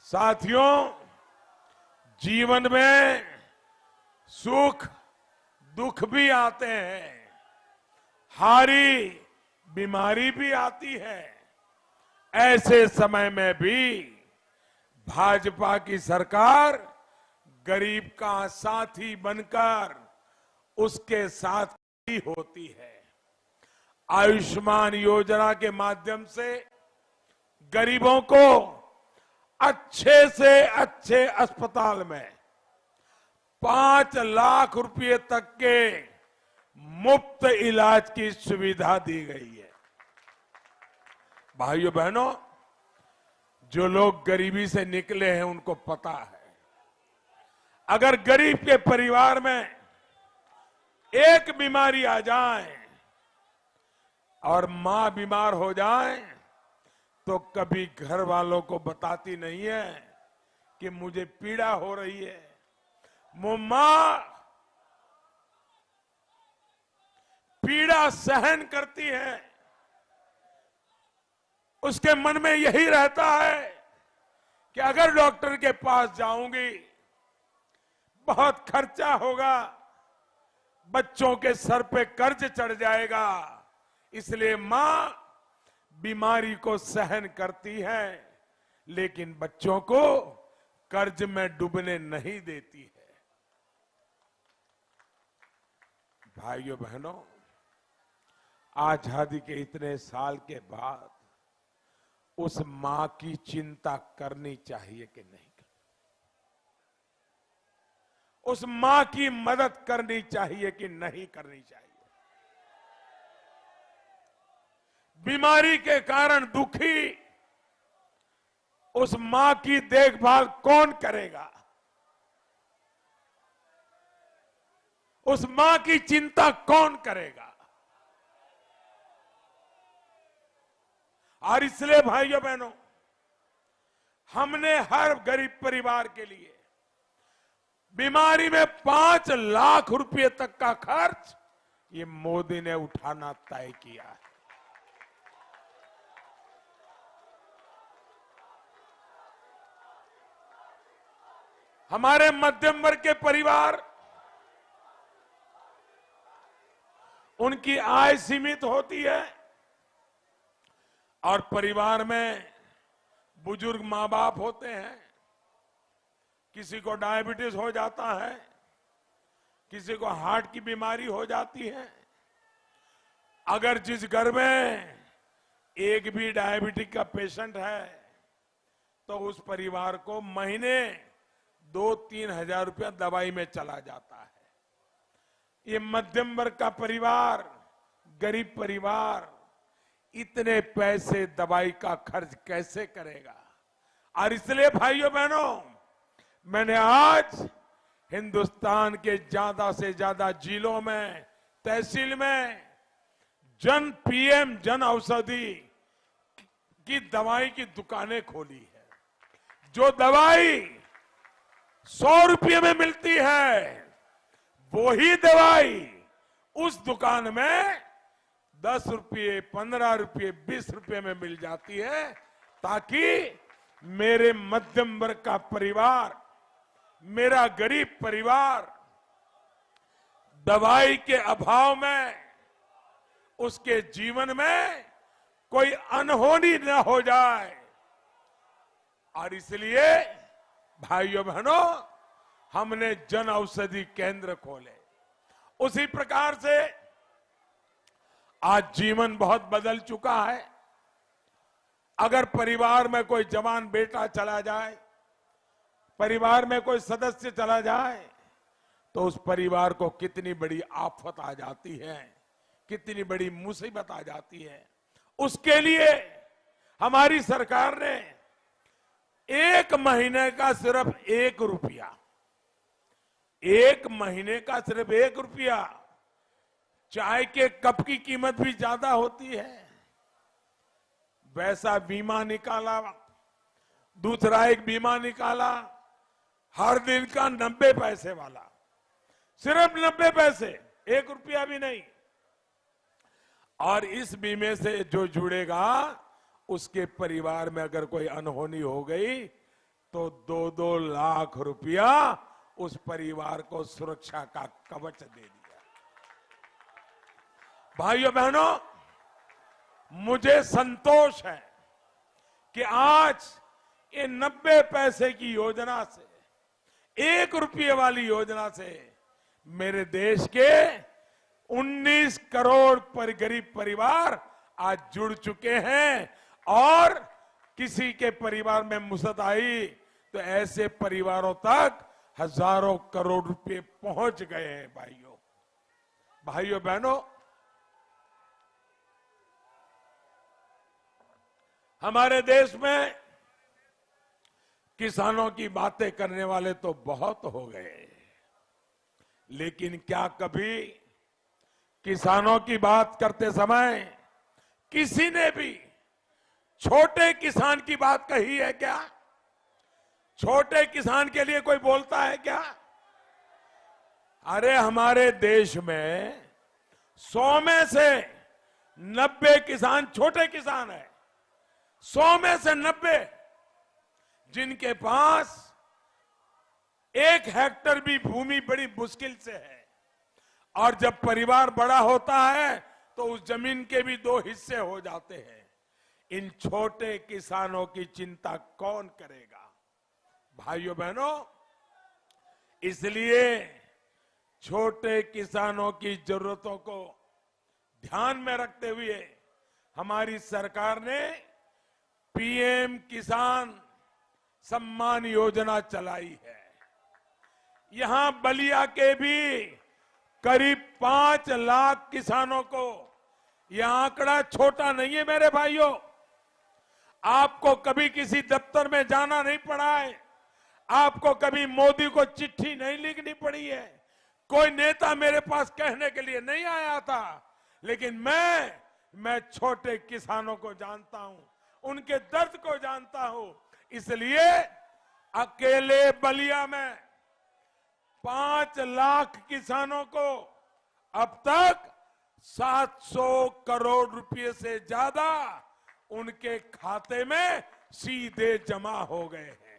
साथियों, जीवन में सुख दुख भी आते हैं, हारी बीमारी भी आती है। ऐसे समय में भी भाजपा की सरकार गरीब का साथी बनकर उसके साथ खड़ी होती है। आयुष्मान योजना के माध्यम से गरीबों को अच्छे से अच्छे अस्पताल में 5 लाख रुपए तक के मुफ्त इलाज की सुविधा दी गई है। भाइयों बहनों, जो लोग गरीबी से निकले हैं उनको पता है, अगर गरीब के परिवार में एक बीमारी आ जाए और मां बीमार हो जाए तो कभी घर वालों को बताती नहीं है कि मुझे पीड़ा हो रही है। वो मां पीड़ा सहन करती है, उसके मन में यही रहता है कि अगर डॉक्टर के पास जाऊंगी बहुत खर्चा होगा, बच्चों के सर पे कर्ज चढ़ जाएगा, इसलिए मां बीमारी को सहन करती है लेकिन बच्चों को कर्ज में डूबने नहीं देती है। भाइयों बहनों, आजादी के इतने साल के बाद उस मां की चिंता करनी चाहिए कि नहीं, उस मां की मदद करनी चाहिए कि नहीं करनी चाहिए। बीमारी के कारण दुखी उस मां की देखभाल कौन करेगा? उस मां की चिंता कौन करेगा? और इसलिए भाइयों बहनों, हमने हर गरीब परिवार के लिए बीमारी में 5 लाख रुपए तक का खर्च ये मोदी ने उठाना तय किया है। हमारे मध्यम वर्ग के परिवार, उनकी आय सीमित होती है और परिवार में बुजुर्ग मां बाप होते हैं, किसी को डायबिटीज हो जाता है, किसी को हार्ट की बीमारी हो जाती है। अगर जिस घर में एक भी डायबिटिक का पेशेंट है तो उस परिवार को महीने 2-3 हजार रुपया दवाई में चला जाता है। ये मध्यम वर्ग का परिवार, गरीब परिवार इतने पैसे दवाई का खर्च कैसे करेगा? और इसलिए भाइयों बहनों, मैंने आज हिंदुस्तान के ज्यादा से ज्यादा जिलों में, तहसील में पीएम जन औषधि की दवाई की दुकानें खोली है। जो दवाई 100 रुपये में मिलती है वही दवाई उस दुकान में 10 रुपये, 15 रुपये, 20 रुपये में मिल जाती है, ताकि मेरे मध्यम वर्ग का परिवार, मेरा गरीब परिवार दवाई के अभाव में उसके जीवन में कोई अनहोनी न हो जाए। और इसलिए भाइयों बहनों, हमने जन औषधि केंद्र खोले। उसी प्रकार से आज जीवन बहुत बदल चुका है। अगर परिवार में कोई जवान बेटा चला जाए, परिवार में कोई सदस्य चला जाए तो उस परिवार को कितनी बड़ी आफत आ जाती है, कितनी बड़ी मुसीबत आ जाती है। उसके लिए हमारी सरकार ने 1 महीने का सिर्फ 1 रुपया, 1 महीने का सिर्फ 1 रुपया, चाय के कप की कीमत भी ज्यादा होती है, वैसा बीमा निकाला। दूसरा एक बीमा निकाला हर दिन का 90 पैसे वाला, सिर्फ 90 पैसे, 1 रुपया भी नहीं। और इस बीमे से जो जुड़ेगा उसके परिवार में अगर कोई अनहोनी हो गई तो 2-2 लाख रुपया उस परिवार को सुरक्षा का कवच दे दिया। भाइयों बहनों, मुझे संतोष है कि आज ये 90 पैसे की योजना से, 1 रुपये वाली योजना से मेरे देश के 19 करोड़ गरीब परिवार आज जुड़ चुके हैं। और किसी के परिवार में मुसीबत आई तो ऐसे परिवारों तक हजारों करोड़ रुपए पहुंच गए हैं। भाइयों बहनों, हमारे देश में किसानों की बातें करने वाले तो बहुत हो गए, लेकिन क्या कभी किसानों की बात करते समय किसी ने भी छोटे किसान की बात कही है क्या? छोटे किसान के लिए कोई बोलता है क्या? अरे हमारे देश में 100 में से 90 किसान छोटे किसान है। 100 में से 90 जिनके पास 1 हेक्टेयर भी भूमि बड़ी मुश्किल से है। और जब परिवार बड़ा होता है तो उस जमीन के भी 2 हिस्से हो जाते हैं। इन छोटे किसानों की चिंता कौन करेगा? भाइयों बहनों, इसलिए छोटे किसानों की जरूरतों को ध्यान में रखते हुए हमारी सरकार ने पीएम किसान सम्मान योजना चलाई है। यहां बलिया के भी करीब 5 लाख किसानों को, यह आंकड़ा छोटा नहीं है मेरे भाइयों। आपको कभी किसी दफ्तर में जाना नहीं पड़ा है, आपको कभी मोदी को चिट्ठी नहीं लिखनी पड़ी है, कोई नेता मेरे पास कहने के लिए नहीं आया था, लेकिन मैं छोटे किसानों को जानता हूं, उनके दर्द को जानता हूं। इसलिए अकेले बलिया में 5 लाख किसानों को अब तक 700 करोड़ रुपए से ज्यादा उनके खाते में सीधे जमा हो गए हैं।